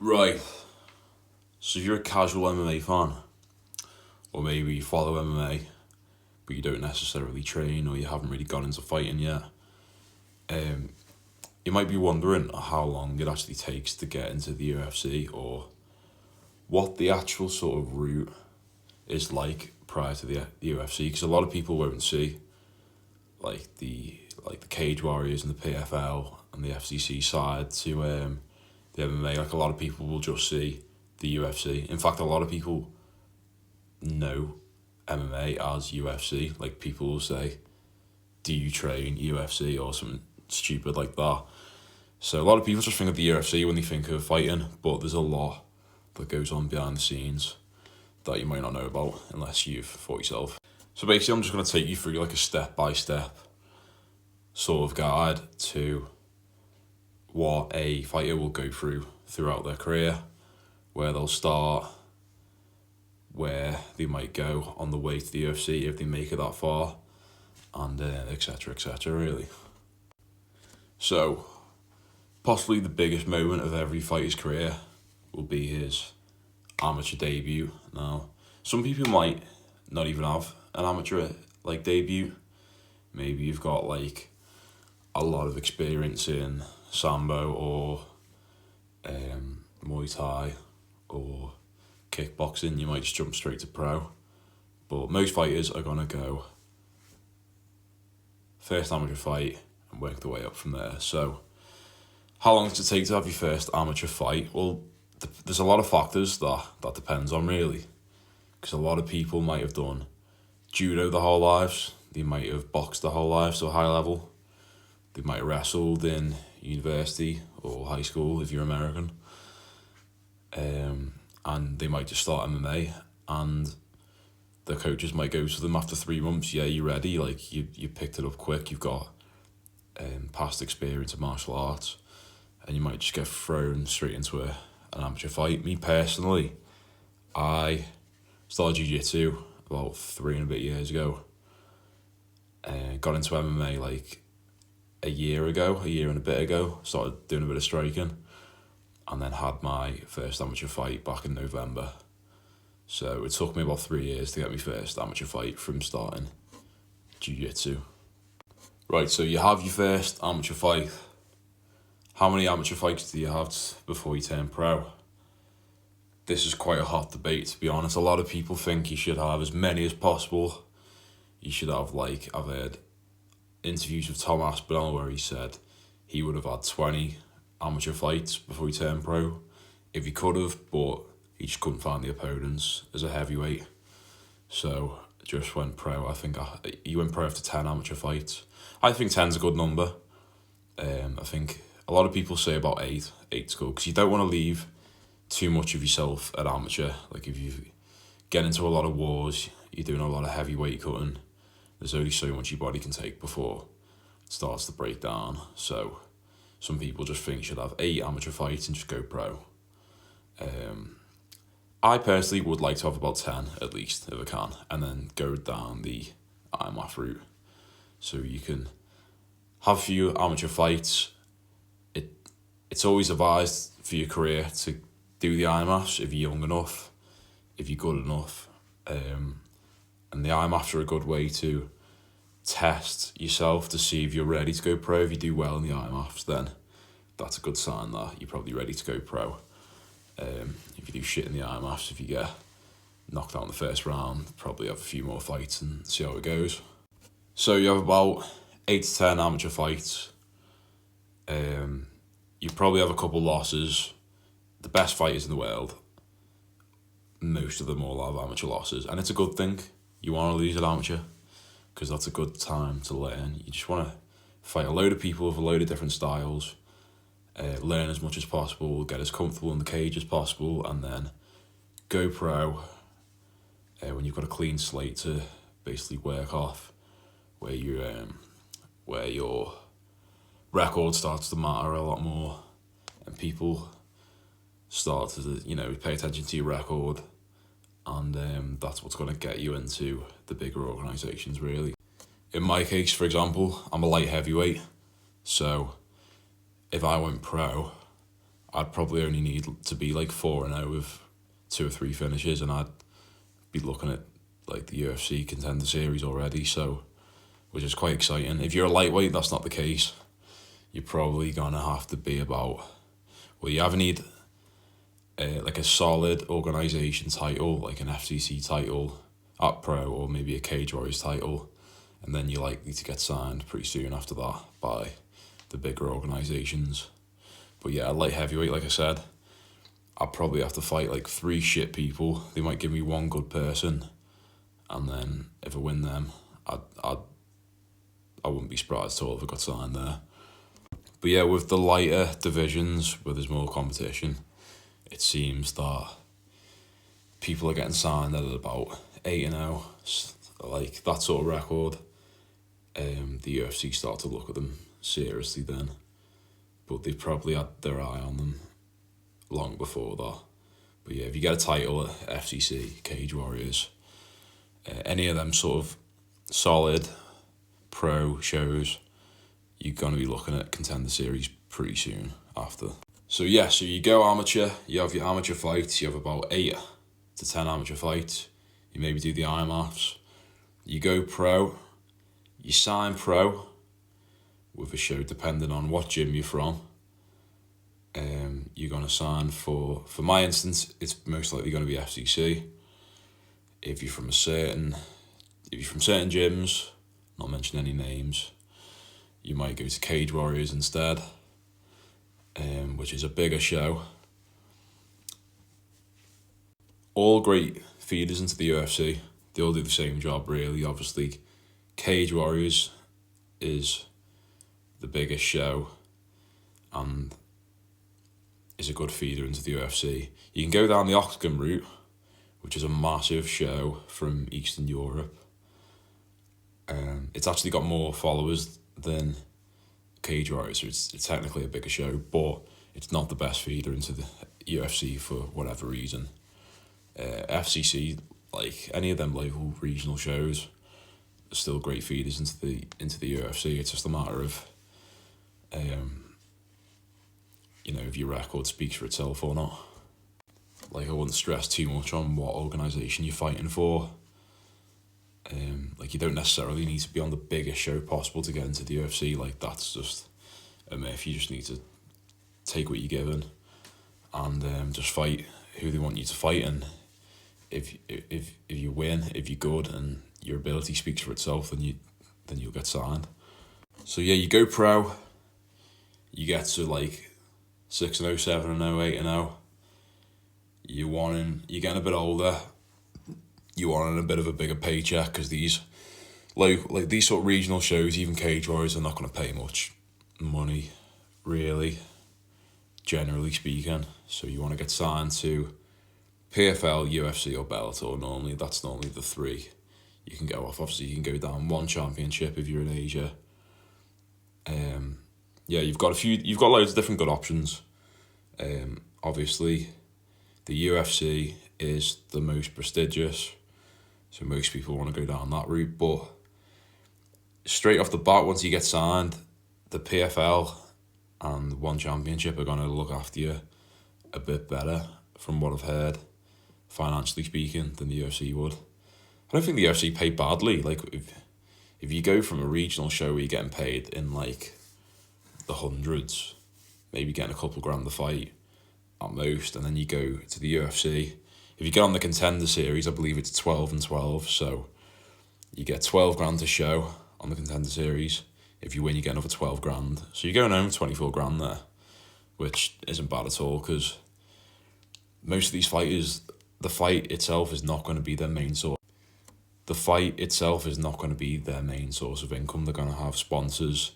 Right. So if you're a casual MMA fan, or maybe you follow MMA, but you don't necessarily train or you haven't really gone into fighting yet, you might be wondering how long it actually takes to get into the UFC, or what the actual sort of route is like prior to the UFC, because a lot of people won't see the Cage Warriors and the PFL and the FCC side to the MMA. Like, a lot of people will just see the UFC. In fact, a lot of people know MMA as UFC. Like, people will say, "Do you train UFC?" or something stupid like that. So a lot of people just think of the UFC when they think of fighting, but there's a lot that goes on behind the scenes that you might not know about unless you've fought yourself. So basically, I'm just going to take you through like a step-by-step sort of guide to what a fighter will go through throughout their career, where they'll start, where they might go on the way to the UFC if they make it that far, and etc. really. So, possibly the biggest moment of every fighter's career will be his amateur debut. Now, some people might not even have an amateur debut. Maybe you've got a lot of experience in Sambo or Muay Thai or kickboxing. You might just jump straight to pro. But most fighters are going to go first amateur fight and work their way up from there. So, how long does it take to have your first amateur fight? Well, there's a lot of factors that depends on, really. Because a lot of people might have done judo their whole lives. They might have boxed their whole lives to a high level. They might have wrestled in university or high school if you're American. And they might just start MMA, and the coaches might go to them after 3 months, "Yeah, you're ready, you picked it up quick, you've got past experience in martial arts," and you might just get thrown straight into an amateur fight. Me personally, I started jiu-jitsu about 3 and a bit years ago. Got into MMA a year and a bit ago. Started doing a bit of striking, and then had my first amateur fight back in November. So it took me about 3 years to get my first amateur fight from starting jiu-jitsu. Right, so you have your first amateur fight. How many amateur fights do you have before you turn pro? This is quite a hot debate, to be honest. A lot of people think you should have as many as possible. You should have, I've heard interviews with Tom Aspinall where he said he would have had 20 amateur fights before he turned pro, if he could have, but he just couldn't find the opponents as a heavyweight. So just went pro. I think he went pro after 10 amateur fights. I think 10's a good number. I think a lot of people say about 8. 8's good, because you don't want to leave too much of yourself at amateur. Like, if you get into a lot of wars, you're doing a lot of heavy weight cutting, there's only so much your body can take before it starts to break down. So some people just think you should have 8 amateur fights and just go pro. I personally would like to have about 10 at least, if I can, and then go down the IMAF route. So you can have a few amateur fights. It's always advised for your career to do the IMAFs if you're young enough, if you're good enough. And the IMAFs are a good way to test yourself to see if you're ready to go pro. If you do well in the IMAFs, then that's a good sign that you're probably ready to go pro. If you do shit in the IMAFs, if you get knocked out in the first round, probably have a few more fights and see how it goes. So you have about 8 to 10 amateur fights. You probably have a couple losses. The best fighters in the world, most of them all have amateur losses, and it's a good thing. You want to lose an amateur, because that's a good time to learn. You just want to fight a load of people with a load of different styles, learn as much as possible, get as comfortable in the cage as possible, and then go pro when you've got a clean slate to basically work off, where your record starts to matter a lot more, and people start to pay attention to your record, and that's what's going to get you into the bigger organisations, really. In my case, for example, I'm a light heavyweight, so if I went pro, I'd probably only need to be like 4-0 with 2 or 3 finishes, and I'd be looking at like the UFC Contender Series already. So, which is quite exciting. If you're a lightweight, that's not the case. You're probably gonna have to be about. Well, you either need like a solid organisation title, like an FCC title at pro, or maybe a Cage Warriors title, and then you're likely to get signed pretty soon after that by the bigger organisations. But yeah, light heavyweight, like I said, I'd probably have to fight like 3 shit people. They might give me 1 good person, and then if I win them, I wouldn't be surprised at all if I got signed there. But yeah, with the lighter divisions where there's more competition, it seems that people are getting signed at about 8-0, like that sort of record. The UFC start to look at them seriously then, but they probably had their eye on them long before that. But yeah, if you get a title at FCC, Cage Warriors, any of them sort of solid pro shows, you're going to be looking at Contender Series pretty soon after. So yeah, so you go amateur, you have your amateur fights, you have about 8 to 10 amateur fights, you maybe do the IMAFs, you go pro, you sign pro with a show depending on what gym you're from. You're going to sign for my instance, it's most likely going to be FCC. If you're from certain gyms, not mention any names, you might go to Cage Warriors instead, which is a bigger show. All great feeders into the UFC. They all do the same job, really. Obviously, Cage Warriors is the biggest show and is a good feeder into the UFC. You can go down the Octagon route, which is a massive show from Eastern Europe. It's actually got more followers than Cage Warriors, so it's technically a bigger show, but it's not the best feeder into the UFC for whatever reason. FCC, like any of them local regional shows, are still great feeders into the UFC. It's just a matter of, if your record speaks for itself or not. Like, I wouldn't stress too much on what organisation you're fighting for. Like, you don't necessarily need to be on the biggest show possible to get into the UFC. Like, that's just a myth. You just need to take what you're given and just fight who they want you to fight. And if you win, if you're good and your ability speaks for itself, then you'll get signed. So yeah, you go pro, you get to like 6-0, 7-0, 8-0. You're getting a bit older. You want a bit of a bigger paycheck because these these sort of regional shows, even Cage Warriors, are not going to pay much money, really, generally speaking. So you want to get signed to PFL, UFC, or Bellator. That's normally the 3 you can go off. Obviously, you can go down 1 championship if you're in Asia. Yeah, you've got loads of different good options. Obviously, the UFC is the most prestigious, so most people want to go down that route. But straight off the bat, once you get signed, the PFL and 1 championship are going to look after you a bit better, from what I've heard, financially speaking, than the UFC would. I don't think the UFC pay badly. Like, if you go from a regional show where you're getting paid in like the hundreds, maybe getting a couple grand a fight at most, and then you go to the UFC. If you get on the Contender Series, I believe it's 12-12, so you get 12 grand a show on the Contender Series. If you win, you get another 12 grand. So you're going home with 24 grand there, which isn't bad at all, because most of these fighters, the fight itself is not going to be their main source. The fight itself is not going to be their main source of income. They're going to have sponsors.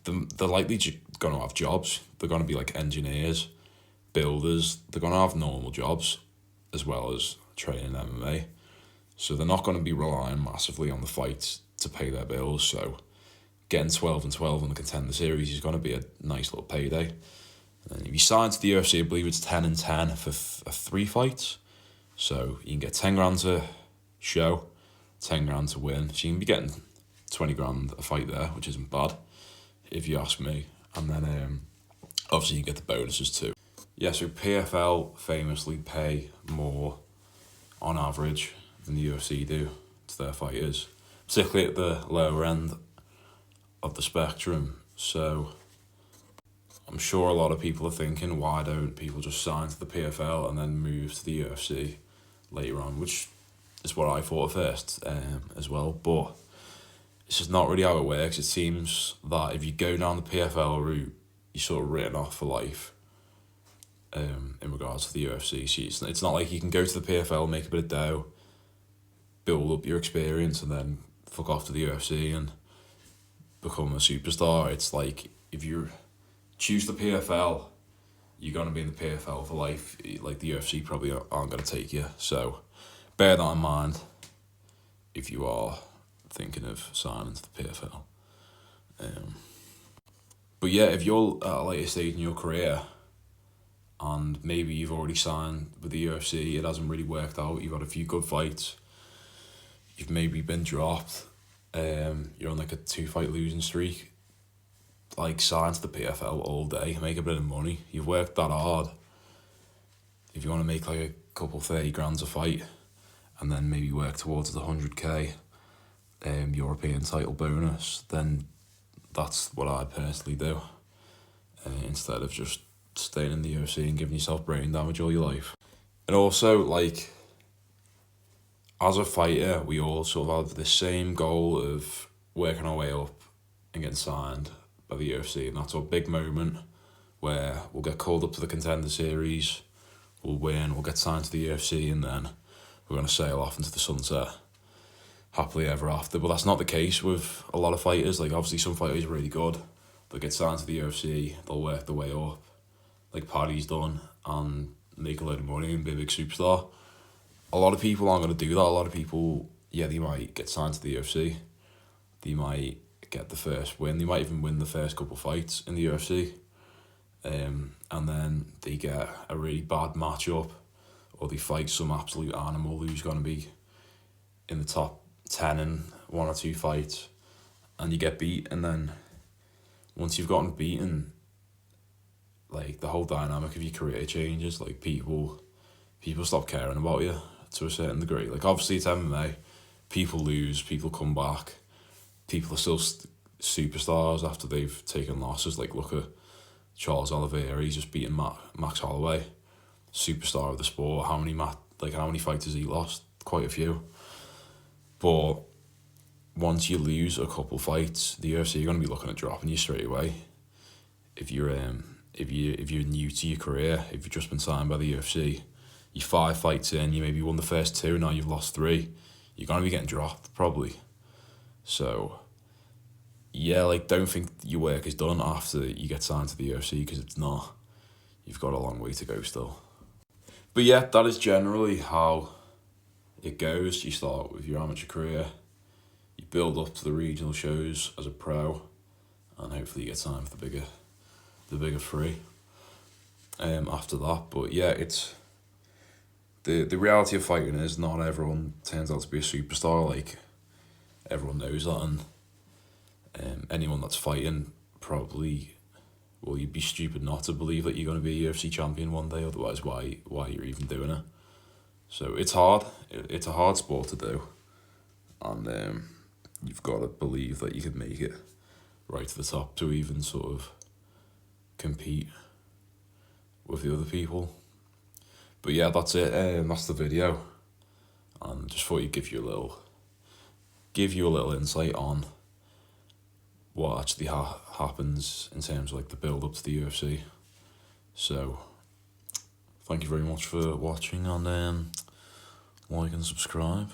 They're likely going to have jobs. They're going to be like engineers, builders. They're going to have normal jobs as well as training MMA. So they're not going to be relying massively on the fights to pay their bills. So getting 12-12 on the Contender Series is going to be a nice little payday. And if you sign to the UFC, I believe it's 10-10 for 3 fights. So you can get 10 grand to show, 10 grand to win. So you can be getting 20 grand a fight there, which isn't bad, if you ask me. And then Obviously, you get the bonuses too. Yeah, so PFL famously pay more on average than the UFC do to their fighters, particularly at the lower end of the spectrum. So I'm sure a lot of people are thinking, why don't people just sign to the PFL and then move to the UFC later on, which is what I thought at first as well. But it's just not really how it works. It seems that if you go down the PFL route, you're sort of written off for life in regards to the UFC. So it's not like you can go to the PFL, make a bit of dough, build up your experience, and then fuck off to the UFC and become a superstar. It's like, if you choose the PFL, you're going to be in the PFL for life. Like, the UFC probably aren't going to take you. So bear that in mind if you are thinking of signing to the PFL. But yeah, if you're at a later stage in your career and maybe you've already signed with the UFC, it hasn't really worked out, you've had a few good fights, you've maybe been dropped, you're on like a 2-fight losing streak, like, sign to the PFL all day, make a bit of money. You've worked that hard. If you want to make like a couple 30 grand a fight and then maybe work towards the 100k European title bonus, then that's what I'd personally do, instead of just staying in the UFC and giving yourself brain damage all your life. And also, like, as a fighter, we all sort of have the same goal of working our way up and getting signed by the UFC, and that's our big moment where we'll get called up to the Contender series, we'll win, we'll get signed to the UFC, and then we're going to sail off into the sunset happily ever after. But that's not the case with a lot of fighters. Like, obviously some fighters are really good, they'll get signed to the UFC, they'll work their way up like Paddy's done and make a load of money and be a big superstar. A lot of people aren't going to do that. A lot of people, yeah, they might get signed to the UFC, they might get the first win, they might even win the first couple fights in the UFC, and then they get a really bad matchup, or they fight some absolute animal who's going to be in the top 10 in 1 or 2 fights, and you get beat. And then once you've gotten beaten, like, the whole dynamic of your career changes. Like, people stop caring about you to a certain degree. Like, obviously it's MMA, people lose, people come back, people are still superstars after they've taken losses. Like, look at Charles Oliveira, he's just beaten Max Holloway, superstar of the sport. How many fights has he lost? Quite a few. But once you lose a couple fights, the UFC are going to be looking at dropping you straight away. If you're new to your career, if you've just been signed by the UFC, you're 5 fights in, you maybe won the first 2, now you've lost 3, you're going to be getting dropped probably. So yeah, like, don't think your work is done after you get signed to the UFC, because it's not. You've got a long way to go still. But yeah, that is generally how it goes. You start with your amateur career, you build up to the regional shows as a pro, and hopefully you get signed for the bigger 3 after that. But yeah, it's the reality of fighting is not everyone turns out to be a superstar. Like, everyone knows that, and anyone that's fighting probably, well, you'd be stupid not to believe that you're going to be a UFC champion one day, otherwise why you're even doing it. So it's hard. It's a hard sport to do, and you've got to believe that you can make it right to the top to even sort of compete with the other people. But yeah, that's it. That's the video, and just thought you'd give you a little insight on what actually happens in terms of, like, the build up to the UFC. So thank you very much for watching, and like and subscribe.